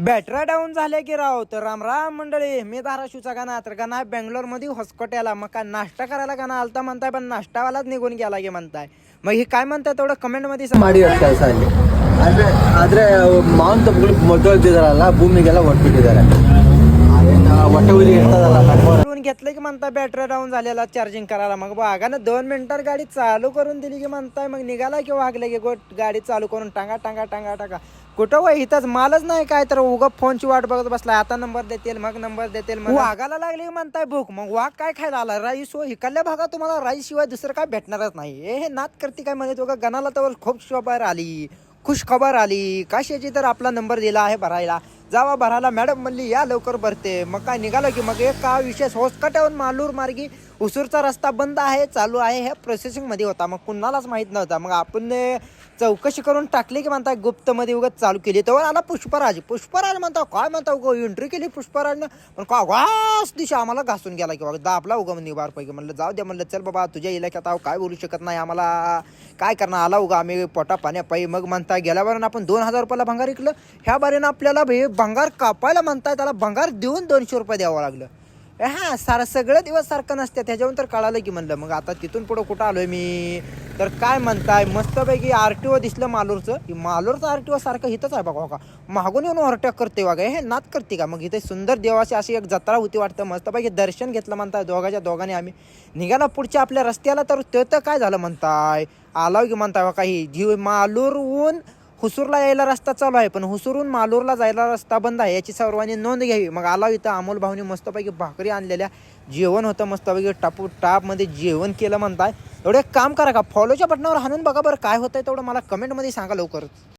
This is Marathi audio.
बॅटऱ्या डाऊन झाल्या की राव तर राम राम मंडळी. मी धाराशिवचा गाणा तर गाणा बेंगलोर मध्ये हॉस्कोट्याला मग काय नाश्ता करायला गाणा आलता म्हणताय पण नाश्तावालाच निघून गेला की म्हणताय. मग हे काय म्हणताय तेवढं कमेंट मध्ये ಮಾಡಿ ಕೆಲಸ ಅಲ್ಲಿ ಅಂದ್ರೆ ಆದ್ರೆ ಮಾವಿನ ತಪ್ಪುಗಳು ಮೊದಲಿದ್ದಾರಲ್ಲ ಭೂಮಿಗೆಲ್ಲ ಒಟ್ಬಿಟ್ಟಿದ್ದಾರೆ ಹೊಟ್ಟೆ ಉರಿ ಇರ್ತದಲ್ಲ करून घेतलं की म्हणताय बॅटरी डाऊन झालेला चार्जिंग करायला. मग बघा ना 2 मिनिटात गाडी चालू करून दिली की म्हणताय मग निघाला की वागले की गाडी चालू करून टांगा टांगा टांगा टांगा कुठं वय इथंच मालच नाही काय तर उगा फोनची वाट बघत बसलाय. आता नंबर देतील मग नंबर देतील मग वाघाला लागली की म्हणताय भूक. मग वाघ काय खायला आला राईस हो इकडल्या भागात तुम्हाला राईस शिवाय दुसरं काय भेटणारच नाही. हे नात करते काय म्हणत बघा गणाला तर खूप खबर आली खुश खबर आली कशाची तर आपला नंबर दिला आहे भरायला. जावा भरायला मॅडम म्हणली या लवकर भरते. मग काय निघालं की मग एक का विशेष होसकट्याहून मालूर मार्गी उसूरचा रस्ता बंद आहे चालू आहे हे प्रोसेसिंग मध्ये होता. मग कुणालाच माहित नव्हता. मग आपण चौकशी करून टाकली की म्हणता गुप्त मध्ये उगाच चालू केली. तेव्हा आला पुष्पराज. पुष्पराज म्हणता काय म्हणता उगं एंट्री केली पुष्पराजनं पण का वास दिशा आम्हाला घासून गेला की बघा दाबला उगा म्हणजे बारपैकी. म्हणलं जाऊ द्या म्हणलं चल बाबा तुझ्या इलाक्यात आहो काय बोलू शकत नाही आम्हाला काय करणार आला उगा आम्ही पोटा पाण्यापायी. मग म्हणता गेल्यावर आपण 2000 रुपयाला भंगार विकलं. ह्या बारीनं आपल्याला भंगार कापायला म्हणताय त्याला भंगार देऊन 200 रुपये द्यावं लागलं. हा सगळं दिवस सारखं नसते त्याच्यावर तर कळालं की म्हणलं. मग आता तिथून पुढं कुठं आलोय मी तर काय म्हणताय मस्तपैकी आरटीओ दिसलं मालूरचं. मालूरचं आरटीओ सारखं इथंच आहे बघा का मागून येऊन ओव्हरटेक करते बघा हे नात करते का. मग इथे सुंदर देवाची अशी एक जत्रा होती वाटतं मस्तपैकी दर्शन घेतलं म्हणताय दोघांनी आम्ही निघाला पुढच्या आपल्या रस्त्याला. तर ते तर काय झालं म्हणताय आलाव की म्हणताय काही जीव मालूरहून हुसूरला यायला रस्ता चालू आहे पण हुसूरहून मालूरला जायला रस्ता बंद आहे याची सर्वांनी नोंद घ्यावी. मग आला इथं अमोल भाऊनी मस्तपैकी भाकरी आणलेल्या जेवण होतं मस्तपैकी टापमध्ये जेवण केलं म्हणताय. एवढं एक काम करा का फॉलोच्या बटनावर हाणून बघा बरं काय होतंय तेवढं मला कमेंटमध्ये सांगा लवकर.